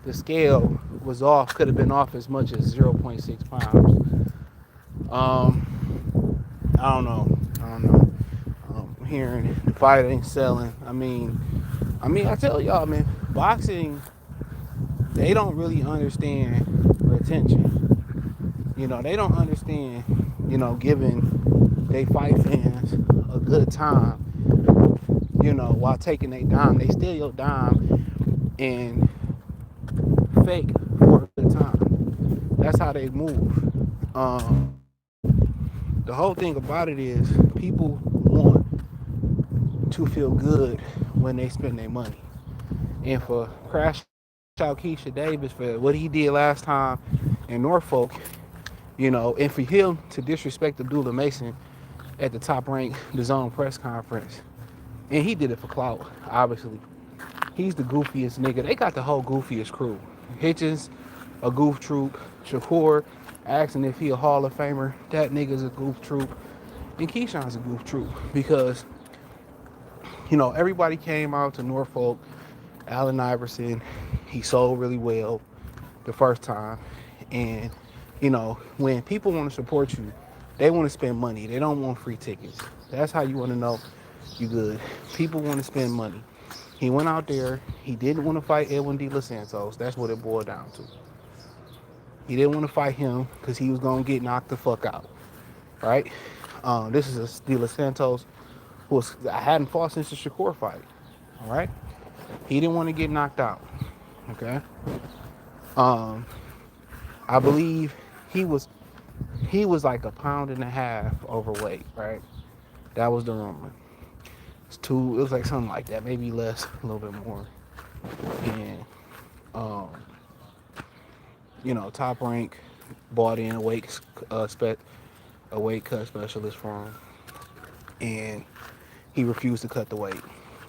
the scale was off, could have been off as much as 0.6 pounds. I don't know. I don't know. Hearing the fight ain't selling. I tell y'all, man, boxing, they don't really understand retention. They don't understand, giving they fight fans a good time, while taking their dime. They steal your dime and fake for a good time. That's how they move. The whole thing about it is people want to feel good when they spend their money. And for Crash Out Keisha Davis for what he did last time in Norfolk, and for him to disrespect Abdullah Mason at the top ranked the zone press conference, and he did it for clout, obviously. He's the goofiest nigga. They got the whole goofiest crew. Hitchens, a goof troop. Shakur asking if he a Hall of Famer. That nigga's a goof troop. And Keyshawn's a goof troop because, everybody came out to Norfolk. Allen Iverson, he sold really well the first time. And, when people want to support you, they want to spend money. They don't want free tickets. That's how you want to know you good. People want to spend money. He went out there. He didn't want to fight Edwin De Los Santos. That's what it boiled down to. He didn't want to fight him because he was going to get knocked the fuck out. Right? This is a De Los Santos who I hadn't fought since the Shakur fight. All right? He didn't want to get knocked out. Okay? I believe he was like a pound and a half overweight, right? That was the rumor. It was like something like that, maybe less, a little bit more. And Top Rank bought in a weight cut specialist for him, and he refused to cut the weight.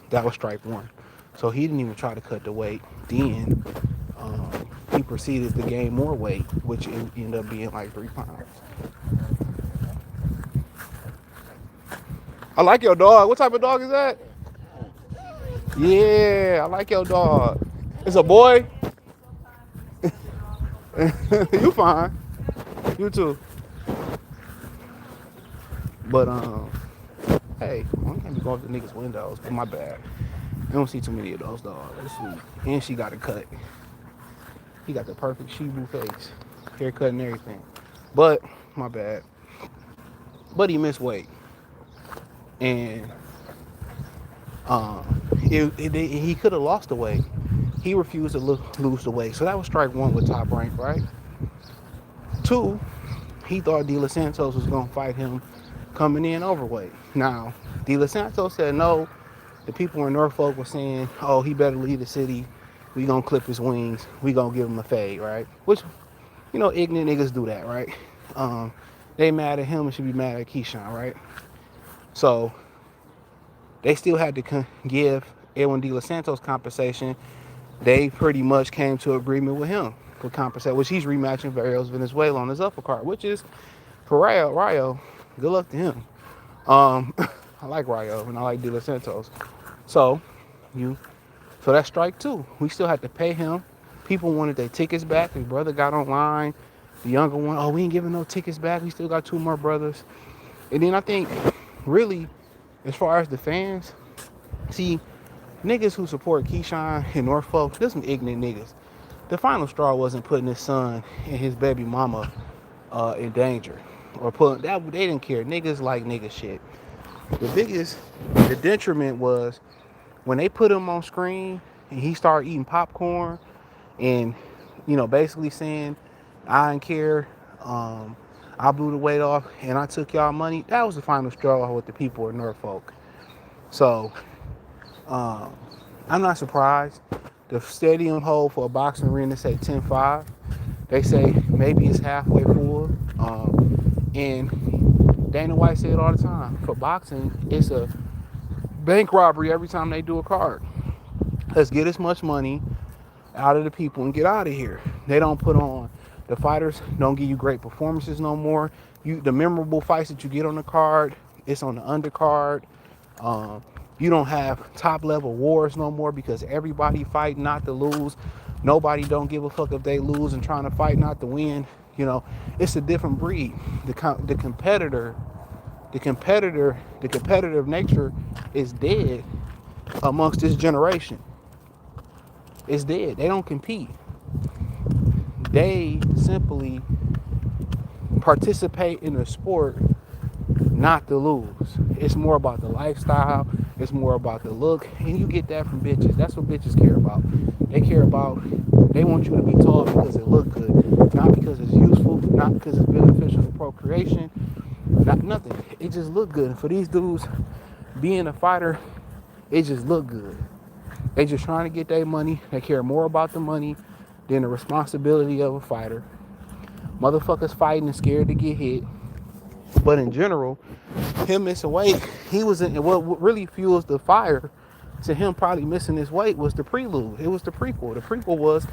That was strike one. So he didn't even try to cut the weight. Then he proceeded to gain more weight, which ended up being like 3 pounds. I like your dog. What type of dog is that? Yeah, I like your dog. It's a boy. You fine. You too. But hey, I can't be going to niggas' windows. But my bad. I don't see too many of those dogs. Let's see. And she got a cut. He got the perfect Shibu face, haircut and everything. But my bad. But he missed weight, and he could have lost the weight. He refused to lose the weight. So that was strike one with Top Rank, right? Two, he thought De Los Santos was going to fight him coming in overweight. Now, De Los Santos said no. The people in Norfolk were saying, oh, he better leave the city. We going to clip his wings. We going to give him a fade, right? Which, ignorant niggas do that, right? They mad at him and should be mad at Keyshawn, right? So they still had to give Edwin De Los Santos compensation. They pretty much came to agreement with him for compensation, which he's rematching Barrios Venezuela on his uppercard, which is for Rayo. Good luck to him. I like Rayo and I like De Los Santos. So that's strike two. We still had to pay him. People wanted their tickets back. His brother got online. The younger one, oh, we ain't giving no tickets back. We still got two more brothers. And then I think, really, as far as the fans, see, niggas who support Keyshawn in Norfolk, they're some ignorant niggas. The final straw wasn't putting his son and his baby mama in danger. Or putting that, they didn't care. Niggas like nigga shit. The detriment was when they put him on screen and he started eating popcorn and, basically saying, I didn't care, I blew the weight off and I took y'all money. That was the final straw with the people in Norfolk. So, I'm not surprised. The stadium hold for a boxing arena say 10.5. They say maybe it's halfway full. And Dana White said all the time, for boxing, it's a bank robbery every time they do a card. Let's get as much money out of the people and get out of here. They don't put on, the fighters don't give you great performances no more. The memorable fights that you get on the card, it's on the undercard. You don't have top level wars no more because everybody fighting not to lose. Nobody don't give a fuck if they lose and trying to fight not to win. You know, it's a different breed. The competitor, the competitive nature is dead amongst this generation. It's dead. They don't compete. They simply participate in a sport not to lose. It's more about the lifestyle. It's more about the look. And you get that from bitches. That's what bitches care about. They care about, they want you to be tall because it look good. Not because it's useful. Not because it's beneficial to procreation. Not nothing. It just look good. And for these dudes, being a fighter, it just look good. They just trying to get their money. They care more about the money than the responsibility of a fighter. Motherfuckers fighting and scared to get hit. But in general, him missing weight, he was in, what really fuels the fire to him probably missing his weight was the prelude. It was the prequel. The prequel was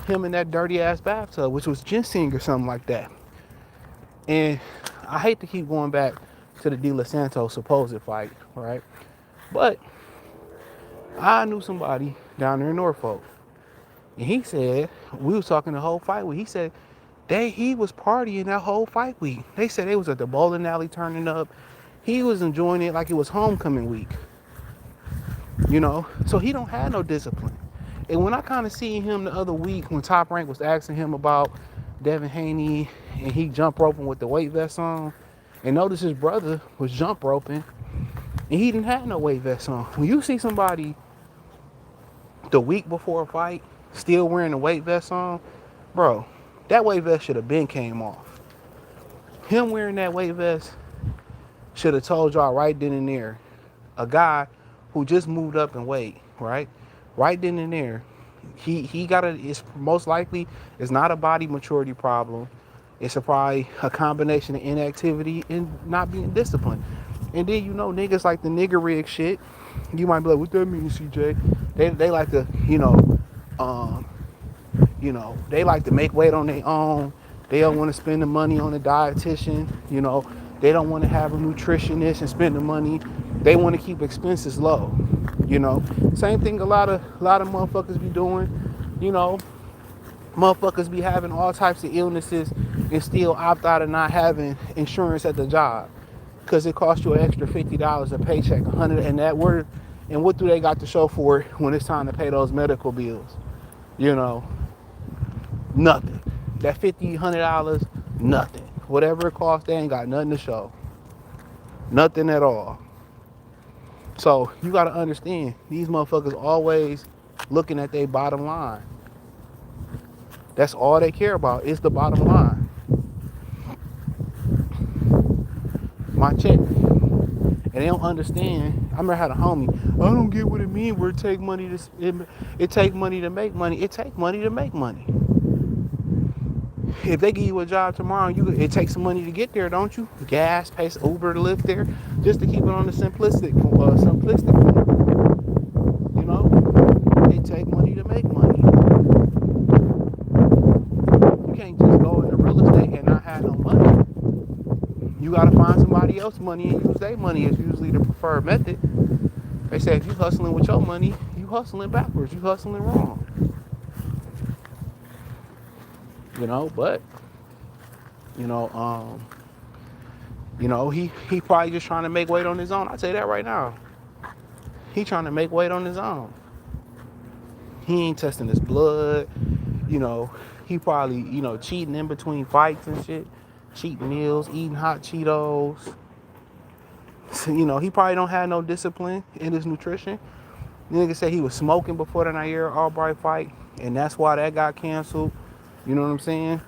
him in that dirty ass bathtub, which was ginseng or something like that. And I hate to keep going back to the De Los Santos supposed fight, right? But I knew somebody down there in Norfolk, and he said, we was talking the whole fight week. He said he was partying that whole fight week. They said they was at the bowling alley turning up. He was enjoying it like it was homecoming week. You know, so he don't have no discipline. And when I kind of seen him the other week when Top Rank was asking him about Devin Haney and he jump roping with the weight vest on, and notice his brother was jump roping and he didn't have no weight vest on. When you see somebody the week before a fight still wearing the weight vest on, bro, that weight vest should have been came off. Him wearing that weight vest should have told y'all right then and there. A guy who just moved up in weight, right? Right then and there, he got it's most likely it's not a body maturity problem. It's probably a combination of inactivity and not being disciplined. And then you know niggas like the nigger rig shit. You might be like, what that mean, CJ? They like to, they like to make weight on their own. They don't want to spend the money on a dietitian. You know, they don't want to have a nutritionist and spend the money. They want to keep expenses low. You know, same thing a lot of motherfuckers be doing. You know, motherfuckers be having all types of illnesses and still opt out of not having insurance at the job because it costs you an extra $50 a paycheck, $100, and that word. And what do they got to show for it when it's time to pay those medical bills? You know, nothing. That $50, $100, nothing. Whatever it costs, they ain't got nothing to show. Nothing at all. So you got to understand, these motherfuckers always looking at their bottom line. That's all they care about is the bottom line. My check. And they don't understand. I remember I had a homie. I don't get what it means where it take money to make money. It take money to make money. If they give you a job tomorrow, it takes some money to get there, don't you? Gas, pay Uber to live there, just to keep it on the simplistic form. You know, it take money to make money. You can't just go into real estate and not have no money. You gotta find somebody else's money and use their money. Is usually the preferred method. They say if you hustling with your money, you hustling backwards. You hustling wrong. You know, but he probably just trying to make weight on his own. I'll tell you that right now. He trying to make weight on his own. He ain't testing his blood. You know, he probably, cheating in between fights and shit. Cheating meals, eating hot Cheetos. So, he probably don't have no discipline in his nutrition. The nigga said he was smoking before the Nair Albright fight, and that's why that got canceled. You know what I'm saying?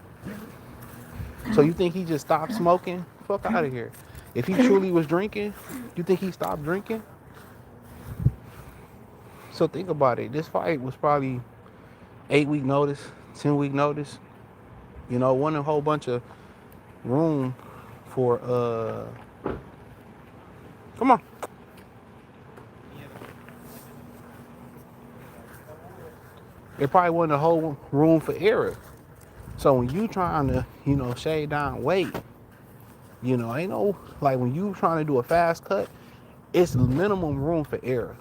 So you think he just stopped smoking? Fuck out of here. If he truly was drinking, you think he stopped drinking? So think about it. This fight was probably 8-week notice, 10-week notice. Wasn't a whole bunch of room for come on. There probably wasn't a whole room for error. So when you trying to, shave down weight, ain't no, like when you trying to do a fast cut, it's minimum room for error.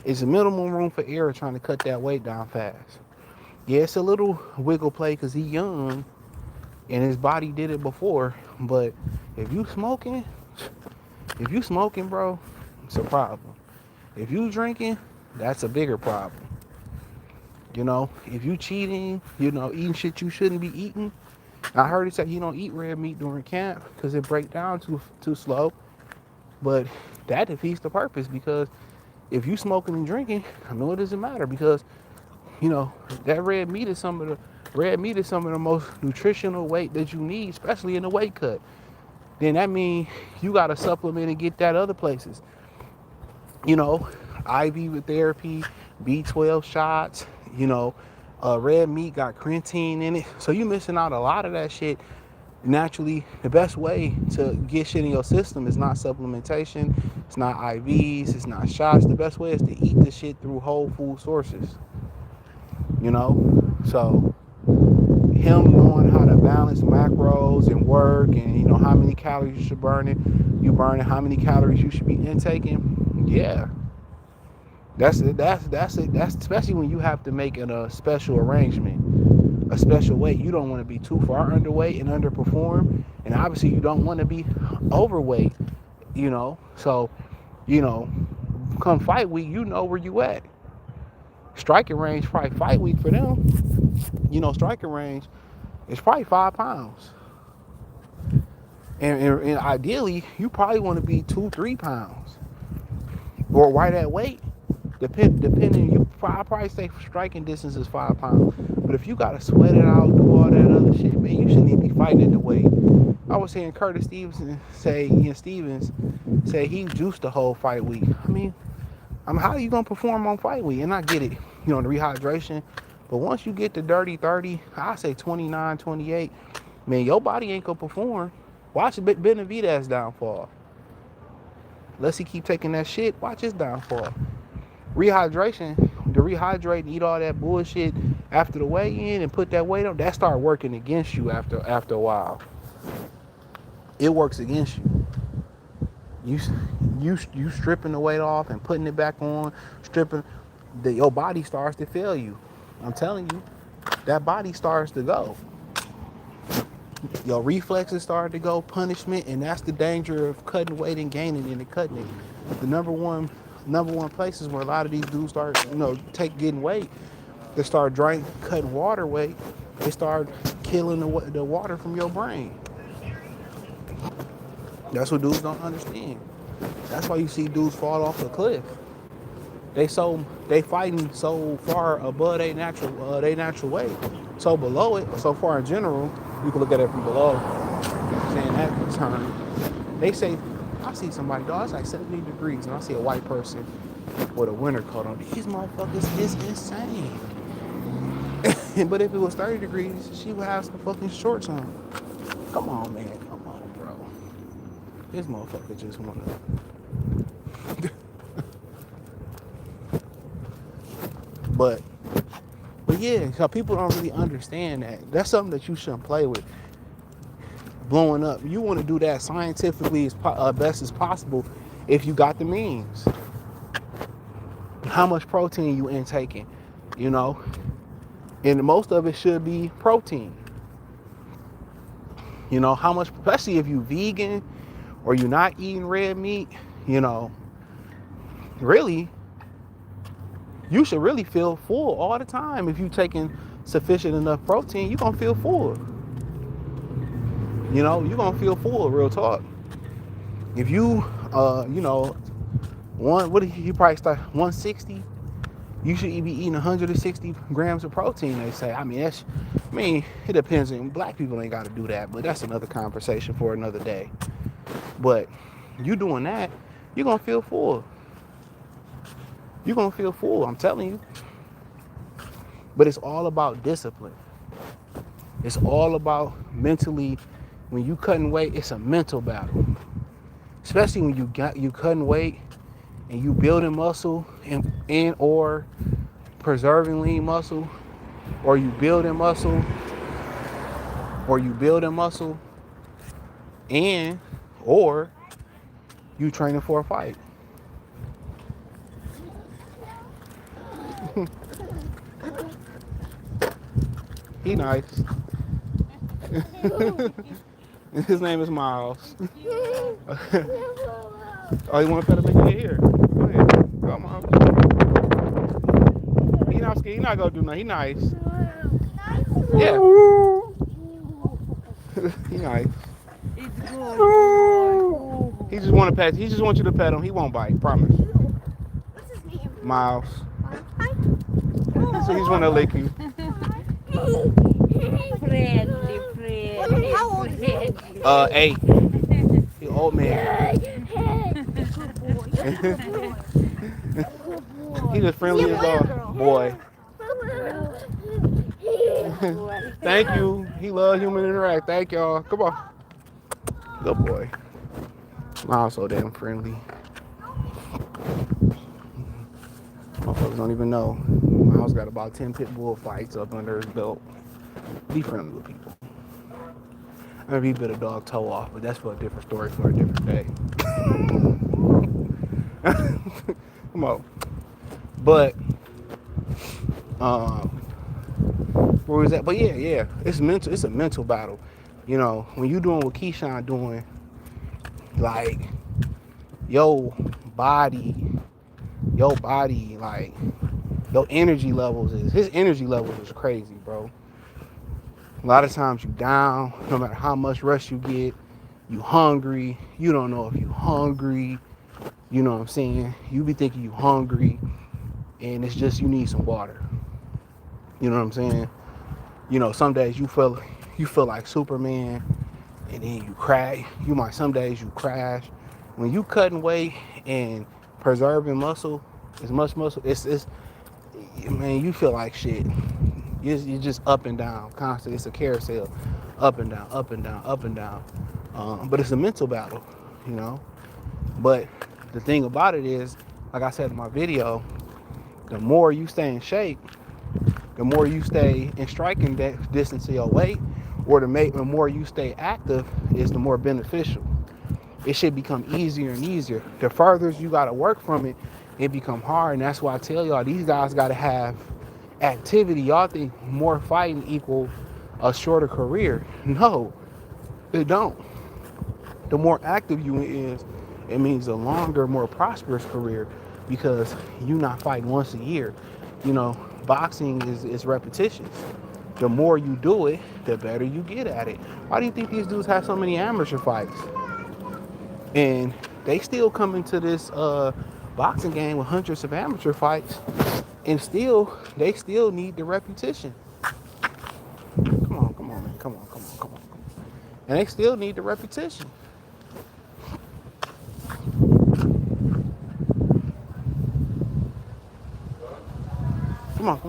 It's a minimum room for error trying to cut that weight down fast. Yeah, it's a little wiggle play because he's young and his body did it before. But if you smoking, bro, it's a problem. If you drinking, that's a bigger problem. If you cheating, eating shit you shouldn't be eating. I heard it say you don't eat red meat during camp because it break down too slow. But that defeats the purpose because if you smoking and drinking, I know it doesn't matter because that red meat is some of the most nutritional weight that you need, especially in the weight cut. Then that means you got to supplement and get that other places. IV with therapy, B12 shots, red meat got creatine in it. So you missing out a lot of that shit. Naturally, the best way to get shit in your system is not supplementation, it's not IVs, it's not shots. The best way is to eat the shit through whole food sources. So him knowing how to balance macros and work and how many calories you should burning how many calories you should be intaking. Yeah, that's especially when you have to make a special arrangement, a special weight. You don't want to be too far underweight and underperform, and obviously you don't want to be overweight. So come fight week, where you at. Striking range probably fight week for them. Striking range is probably 5 pounds. And ideally, you probably want to be 2-3 pounds. Or right at weight. Depending, I probably say striking distance is 5 pounds. But if you got to sweat it out, do all that other shit, man, you shouldn't even be fighting at the weight. I was hearing Curtis Stevens say he juiced the whole fight week. How are you going to perform on fight week? And I get it, the rehydration. But once you get to dirty 30, I say 29, 28, man, your body ain't going to perform. Watch Benavidez's downfall. Unless he keep taking that shit, watch his downfall. Rehydration, to rehydrate and eat all that bullshit after the weigh-in and put that weight on, that start working against you after a while. It works against you. You stripping the weight off and putting it back on, your body starts to fail you. I'm telling you, that body starts to go. Your reflexes start to go, punishment, and that's the danger of cutting weight and gaining and cutting it. The number one places where a lot of these dudes start, getting weight, they start cutting water weight, they start killing the water from your brain. That's what dudes don't understand. That's why you see dudes fall off a cliff. They fighting so far above their natural weight, so below it, so far in general. You can look at it from below. Saying that term, they say, I see somebody, dog, it's like 70 degrees, and I see a white person with a winter coat on. These motherfuckers is insane. But if it was 30 degrees, she would have some fucking shorts on. Come on, man. Come on, bro. This motherfucker just wanna. But yeah, so people don't really understand that. That's something that you shouldn't play with. Blowing up. You want to do that scientifically as best as possible if you got the means. How much protein you intaking, and most of it should be protein. How much, especially if you vegan or you're not eating red meat, really, you should really feel full all the time. If you're taking sufficient enough protein, you're gonna feel full. You're gonna feel full, real talk. If you you probably start 160, you should be eating 160 grams of protein, they say. It depends. Black people ain't got to do that, but that's another conversation for another day. But you doing that, you're going to feel full. You're going to feel full, I'm telling you. But it's all about discipline. It's all about mentally. When you cutting weight, it's a mental battle. Especially when you cutting weight and you building muscle and or preserving lean muscle, or you building muscle and or you training for a fight. He nice. His name is Miles. Oh, you want to pet him in your ear? Go ahead. Come on. He not scared. He not gonna do nothing. He nice. Yeah. He nice. It's good. He just want to pet. He just wants you to pet him. He won't bite. Promise. What's his name? Miles. Hi. So he just want to lick you. Friendly. How old is he? 8. He old man. He the friendliest dog. Boy. Thank you. He love human interact. Thank y'all. Come on. Good boy. Miles so damn friendly. Motherfuckers don't even know. Miles got about 10 pit bull fights up under his belt. Be friendly with people. I mean, he bit a dog toe off, but that's for a different story for a different day. Come on. But, where was that? But yeah, it's mental. It's a mental battle. You know, when you doing what Keyshawn doing, like your body, like your energy levels his energy levels is crazy, bro. A lot of times you down, no matter how much rest you get, you hungry. You don't know if you hungry. You know what I'm saying? You be thinking you hungry, and it's just you need some water. You know what I'm saying? You know, some days you feel like Superman, and then you crash. Some days you crash. When you cutting weight and preserving muscle, as much muscle, it's man, you feel like shit. You're just up and down, constantly. It's a carousel, up and down, up and down, up and down. But it's a mental battle, you know. But the thing about it is, like I said in my video, the more you stay in shape, the more you stay in striking distance of your weight, or the more you stay active, is the more beneficial. It should become easier and easier. The further you got to work from it, it become hard. And that's why I tell y'all, these guys got to have activity. Y'all think more fighting equal a shorter career. No, it don't. The more active you is, it means a longer, more prosperous career, because you not fighting once a year. You know, boxing is repetitions. The more you do it, the better you get at it. Why do you think these dudes have so many amateur fights? And they still come into this boxing game with hundreds of amateur fights, and they still need the repetition. Come on, man. Come on. And they still need the repetition. Come on.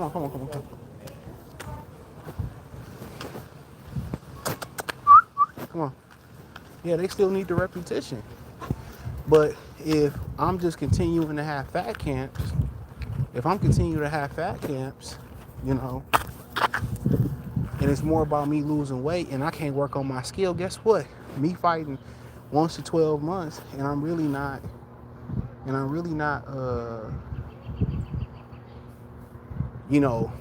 Come on. Yeah, they still need the repetition. But if I'm just continuing to have fat camps, you know, and it's more about me losing weight and I can't work on my skill, guess what? Me fighting once to 12 months and I'm really not, you know,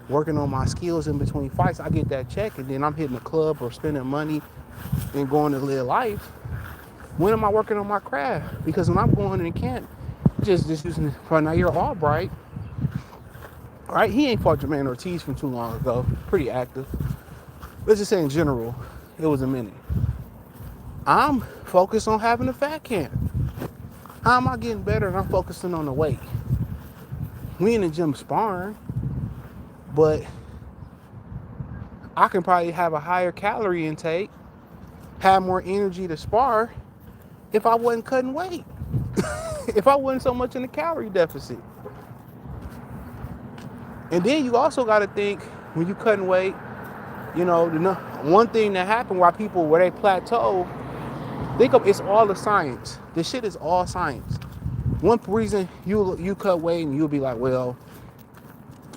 working on my skills in between fights, I get that check and then I'm hitting the club or spending money and going to live life. When am I working on my craft? Because when I'm going in camp, just using for now, you're Albright, right? He ain't fought Jermaine Ortiz from too long ago. Pretty active. Let's just say in general, it was a minute. I'm focused on having a fat camp. How am I getting better? And I'm focusing on the weight. We in the gym sparring, but I can probably have a higher calorie intake, have more energy to spar if I wasn't cutting weight. If I wasn't so much in the calorie deficit. And then you also got to think, when you cutting weight, you know, one thing that happened where they plateau, think of it's all the science. This shit is all science. One reason you cut weight and you'll be like, well,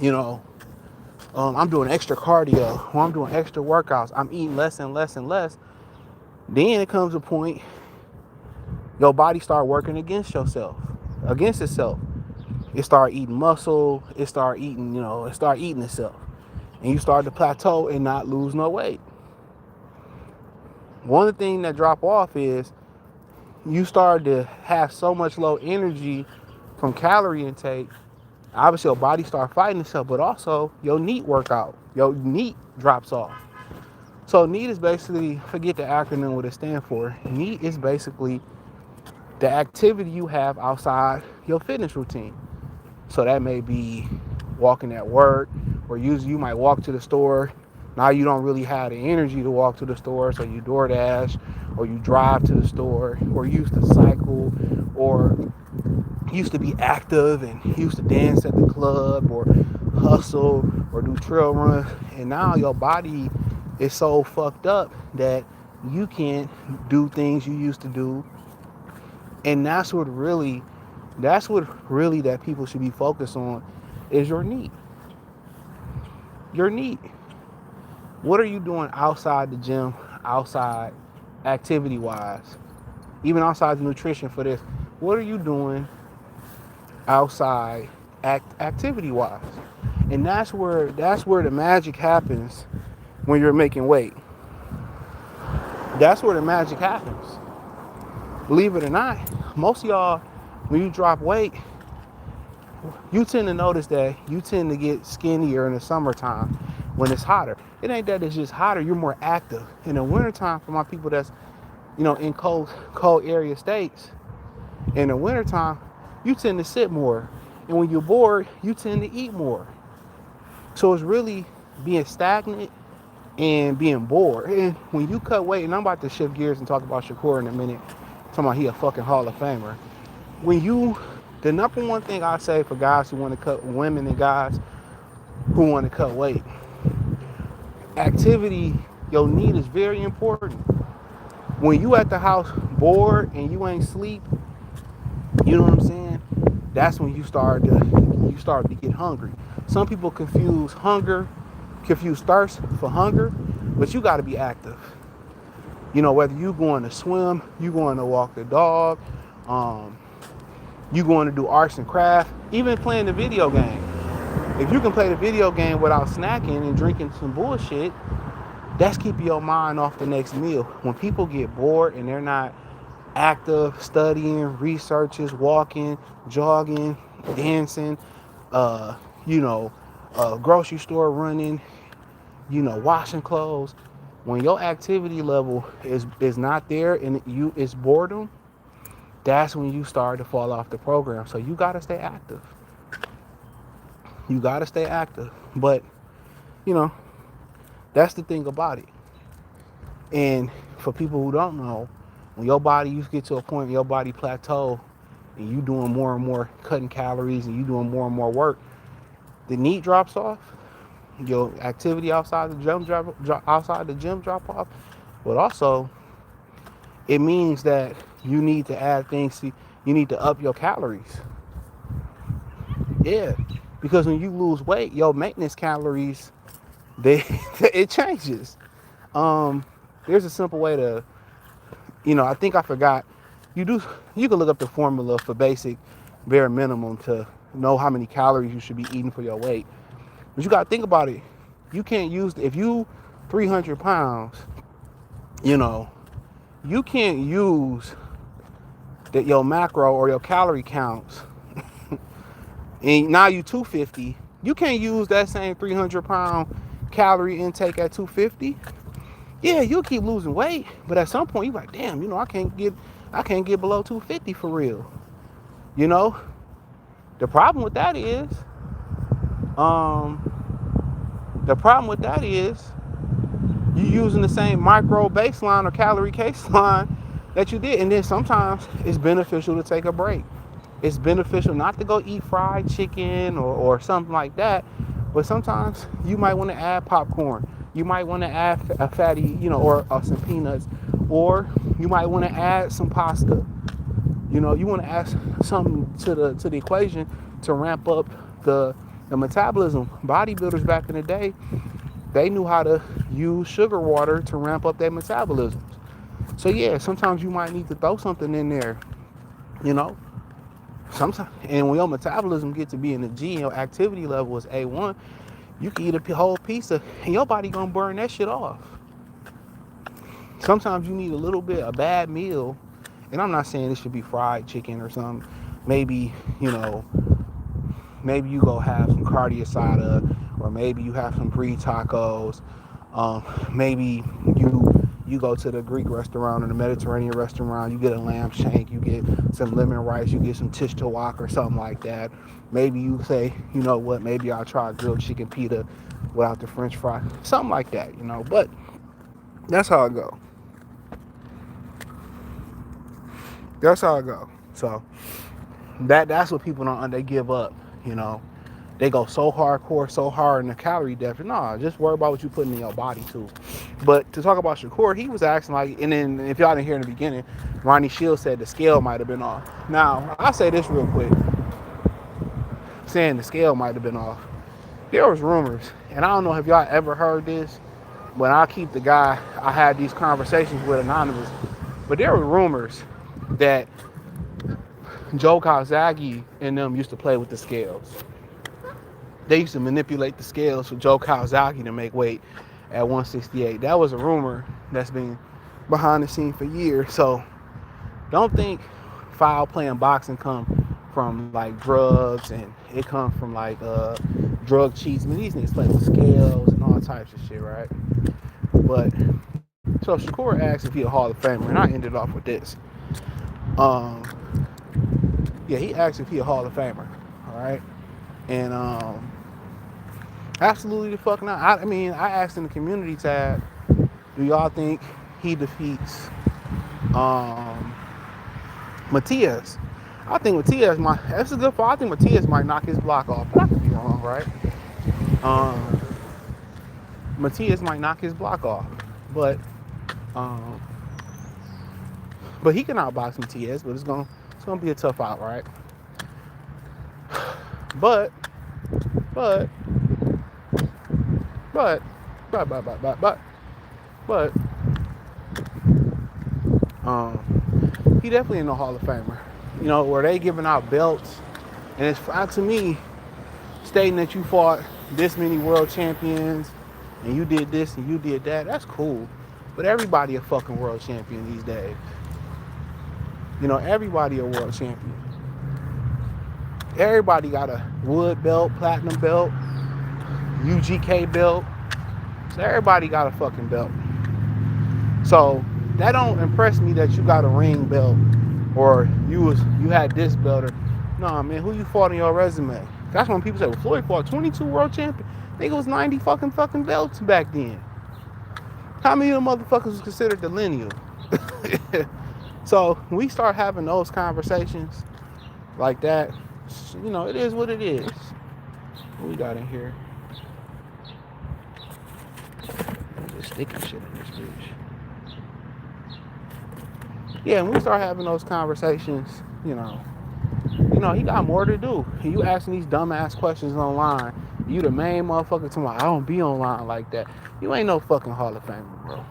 you know, I'm doing extra cardio, or I'm doing extra workouts, I'm eating less and less and less. Then it comes a point, your body start working against itself. It start eating muscle, it start eating itself. and you start to plateau and not lose no weight. One of the things that drop off is you start to have so much low energy from calorie intake. Obviously, your body start fighting itself, but also your NEAT workout, your NEAT drops off. So NEAT is basically, forget the acronym what it stands for. NEAT is basically the activity you have outside your fitness routine. So that may be walking at work, or usually you might walk to the store. Now you don't really have the energy to walk to the store, so you DoorDash, or you drive to the store, or you used to cycle, or used to be active and used to dance at the club, or hustle, or do trail runs, and now your body is so fucked up that you can't do things you used to do. And that's what really that people should be focused on is your NEAT. Your NEAT. What are you doing outside the gym, outside activity wise, even outside the nutrition for this? What are you doing outside activity wise? And that's where the magic happens when you're making weight. That's where the magic happens. Believe it or not, most of y'all, when you drop weight, you tend to notice that you tend to get skinnier in the summertime when it's hotter. It ain't that it's just hotter, you're more active. In the wintertime, for my people that's, in cold area states, in the wintertime, you tend to sit more. And when you're bored, you tend to eat more. So it's really being stagnant and being bored. And when you cut weight, and I'm about to shift gears and talk about Shakur in a minute, talking about he a fucking Hall of Famer. The number one thing I say for guys who want to cut, women and guys who want to cut weight, activity, your NEAT is very important. When you at the house bored and you ain't sleep, you know what I'm saying? That's when you start to get hungry. Some people confuse thirst for hunger, but you got to be active. Whether you going to swim, you going to walk the dog, you going to do arts and craft, even playing the video game. If you can play the video game without snacking and drinking some bullshit, that's keeping your mind off the next meal. When people get bored and they're not active, studying, researches, walking, jogging, dancing, grocery store running, washing clothes. When your activity level is not there and it's boredom, that's when you start to fall off the program. So you gotta stay active. You gotta stay active. But, that's the thing about it. And for people who don't know, when your body, you get to a point where your body plateau and you doing more and more cutting calories and you doing more and more work, the NEAT drops off, your activity outside the gym drop off, but also it means that you need to add things. You need to up your calories. Yeah, because when you lose weight, your maintenance calories, it changes. There's a simple way to, I think I forgot. You can look up the formula for basic bare minimum to know how many calories you should be eating for your weight. But you got to think about it. You can't use, if you 300 pounds, you can't use your macro or your calorie counts. And now you 250. You can't use that same 300-pound calorie intake at 250. Yeah, you'll keep losing weight, but at some point you're like, damn, I can't get below 250 for real. The problem with that is, you using the same micro baseline or calorie baseline that you did. And then sometimes it's beneficial to take a break. It's beneficial not to go eat fried chicken or something like that. But sometimes you might want to add popcorn. You might want to add a fatty, or some peanuts. Or you might want to add some pasta. You want to add something to the equation to ramp up the metabolism. Bodybuilders back in the day, they knew how to use sugar water to ramp up their metabolism. So yeah, sometimes you might need to throw something in there, Sometimes, and when your metabolism gets to be in the G and your activity level is A1, You can eat a whole pizza and your body gonna burn that shit off. Sometimes you need a little bit, a bad meal. And I'm not saying it should be fried chicken or something. Maybe, you know, maybe you go have some carne asada, or maybe you have some brie tacos. Maybe you go to the Greek restaurant or the Mediterranean restaurant. You get a lamb shank, you get some lemon rice, you get some tish tawak or something like that. Maybe you say, you know what? Maybe I'll try a grilled chicken pita without the French fry, something like that. You know, but that's how it go. That's how it go. So that's what people don't. They give up. You know, they go so hardcore, so hard in the calorie deficit. Nah, just worry about what you putting in your body too. But to talk about Shakur, he was asking like, and then if y'all didn't hear in the beginning, Ronnie Shields said the scale might have been off. Now I'll say this real quick, saying the scale might have been off. There was rumors, and I don't know if y'all ever heard this. But I keep the guy I had these conversations with anonymous. But there were rumors that Joe Calzaghe and them used to play with the scales. They used to manipulate the scales for Joe Calzaghe to make weight at 168. That was a rumor that's been behind the scene for years. So don't think foul play and boxing come from like drugs, and it comes from like drug cheats. I mean, these niggas play with scales and all types of shit, right? But so Shakur asked if he a Hall of Famer, and I ended off with this. Yeah, he asked if he a Hall of Famer, all right? And absolutely the fuck not. I mean, I asked in the community tab, do y'all think he defeats Matias? I think Matias might. That's a good fight. I think Matias might knock his block off, but I could be wrong, right? Matias might knock his block off, but he can outbox Matias, but it's gonna be a tough out, right? But he definitely in the Hall of Famer. You know, where they giving out belts, and it's to me stating that you fought this many world champions and you did this and you did that. That's cool, but everybody a fucking world champion these days. You know, everybody a world champion. Everybody got a wood belt, platinum belt, UGK belt. So everybody got a fucking belt. So that don't impress me that you got a ring belt or you had this belt. Or nah, man, who you fought on your resume? That's when people say, well, Floyd fought 22 world champions. I think it was 90 fucking belts back then. How many of them motherfuckers was considered the lineal? So when we start having those conversations like that, you know, it is what it is. What we got in here? There's sticky shit in this bitch. Yeah, when we start having those conversations, you know, he got more to do. You asking these dumbass questions online. You the main motherfucker to my, I don't be online like that. You ain't no fucking Hall of Famer, bro.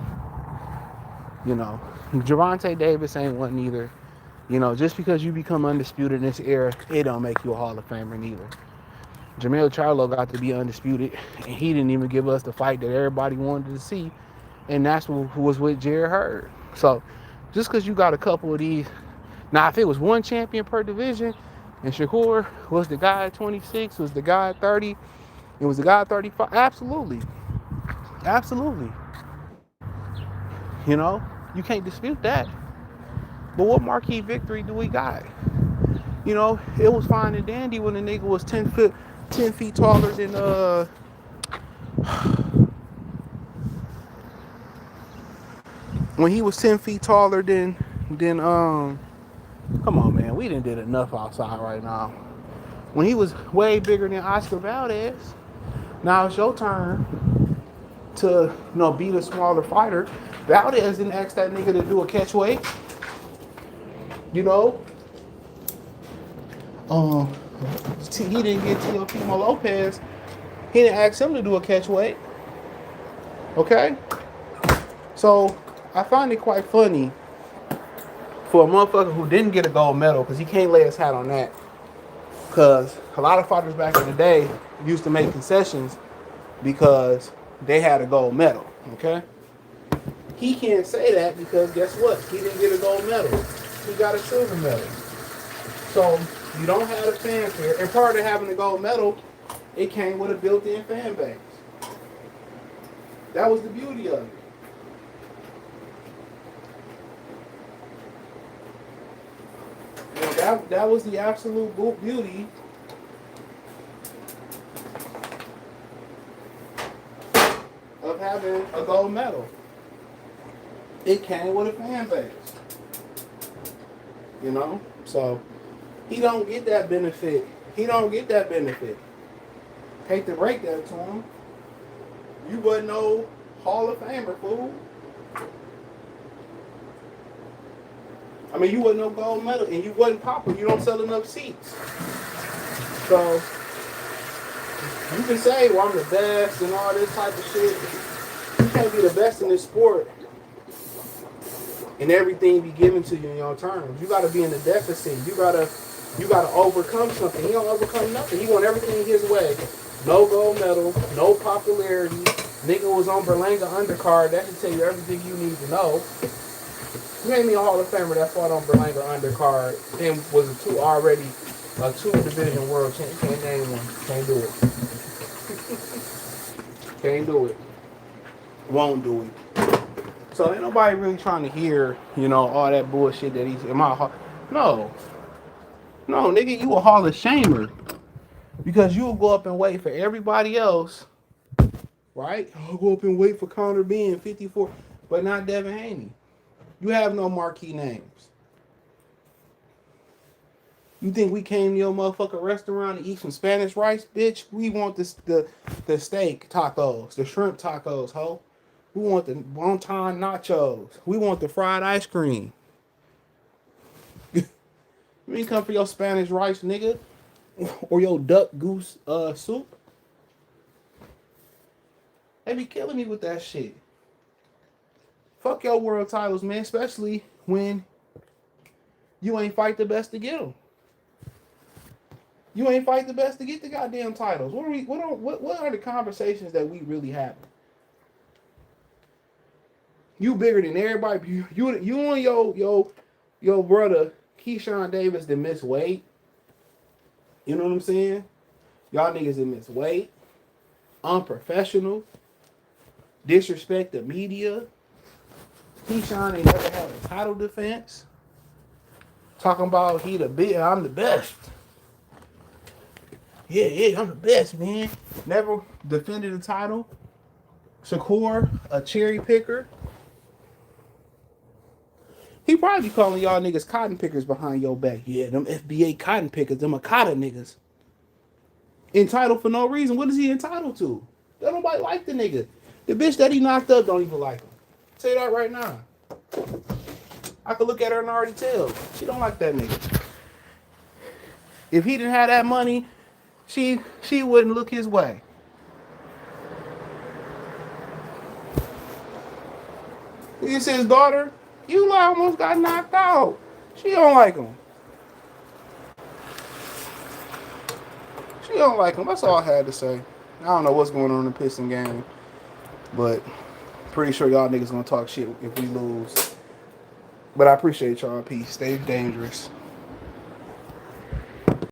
You know, Gervonta Davis ain't one either. You know, just because you become undisputed in this era, it don't make you a Hall of Famer neither. Jermell Charlo got to be undisputed, and he didn't even give us the fight that everybody wanted to see, and that's who was with Jared Hurd. So, just because you got a couple of these, now if it was one champion per division, and Shakur was the guy at 26, was the guy at 30, it was the guy at 35, absolutely. You know, you can't dispute that. But what marquee victory do we got? You know, it was fine and dandy when the nigga was 10 feet taller than when he was 10 feet taller than come on, man, we done did enough outside right now. When he was way bigger than Oscar Valdez, now it's your turn to, you know, beat a smaller fighter. Valdez didn't ask that nigga to do a catch weight. You know, he didn't get Teofimo Lopez. He didn't ask him to do a catch weight. Okay? So, I find it quite funny for a motherfucker who didn't get a gold medal, because he can't lay his hat on that. Because a lot of fighters back in the day used to make concessions because they had a gold medal. Okay, he can't say that because guess what? He didn't get a gold medal. He got a silver medal. So you don't have the fanfare, and part of having a gold medal, it came with a built-in fan base. That was the beauty of it. You know, that was the absolute beauty of having a gold medal. It came with a fan base. You know? So he don't get that benefit. He don't get that benefit. Hate to break that to him. You wasn't no Hall of Famer, fool. I mean, you wasn't no gold medal, and you wasn't popular. You don't sell enough seats. So you can say, well, I'm the best and all this type of shit. You can't be the best in this sport and everything be given to you in your terms. You got to be in the deficit. You gotta overcome something. He don't overcome nothing. He want everything his way. No gold medal, no popularity. Nigga was on Berlanga undercard. That should tell you everything you need to know. Name me a Hall of Famer that fought on Berlanga undercard and was a two-division world champion. Can't name one. Can't do it. Can't do it. Won't do it. So ain't nobody really trying to hear, you know, all that bullshit that he's in my heart. No, nigga, you a Hall of Shamer because you'll go up and wait for everybody else, right? I'll go up and wait for Conor being 54, but not Devin Haney. You have no marquee names. You think we came to your motherfucking restaurant to eat some Spanish rice, bitch? We want the steak tacos, the shrimp tacos, ho. We want the wonton nachos. We want the fried ice cream. You ain't come for your Spanish rice, nigga, or your duck goose soup. They be killing me with that shit. Fuck your world titles, man, especially when you ain't fight the best to get them. You ain't fight the best to get the goddamn titles. What are the conversations that we really having? You bigger than everybody. You and your brother Keyshawn Davis that miss weight. You know what I'm saying? Y'all niggas that miss weight, unprofessional, disrespect the media. Keyshawn ain't never had a title defense. Talking about I'm the best. Yeah, I'm the best, man. Never defended a title. Shakur, a cherry picker. He probably calling y'all niggas cotton pickers behind your back. Yeah, them FBA cotton pickers, them Akata niggas. Entitled for no reason. What is he entitled to? Don't nobody like the nigga. The bitch that he knocked up don't even like him. Say that right now. I could look at her and already tell. She don't like that nigga. If he didn't have that money, she wouldn't look his way. This is his daughter. You almost got knocked out. She don't like him. She don't like him. That's all I had to say. I don't know what's going on in the Piston game, but pretty sure y'all niggas gonna talk shit if we lose. But I appreciate y'all. Peace. Stay dangerous.